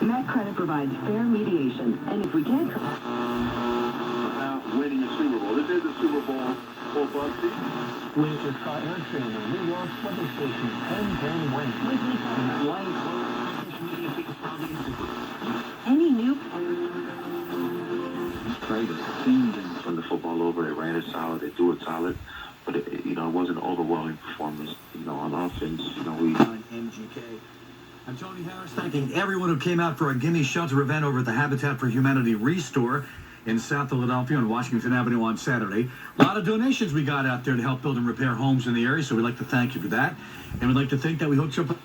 Met Credit provides fair mediation, and if we can't... About winning a Super Bowl. This is a Super Bowl for Bugsy. We just saw Air Trainer, New York weather station, 10-10 win. Any new... Right, the season when the football over, they ran it solid, they threw it solid, but it wasn't an overwhelming performance. On offense, we... MGK. I'm Tony Harris, thanking everyone who came out for a Gimme Shelter event over at the Habitat for Humanity Restore in South Philadelphia on Washington Avenue on Saturday. A lot of donations we got out there to help build and repair homes in the area, so we'd like to thank you for that. And we'd like to think that we hooked you up...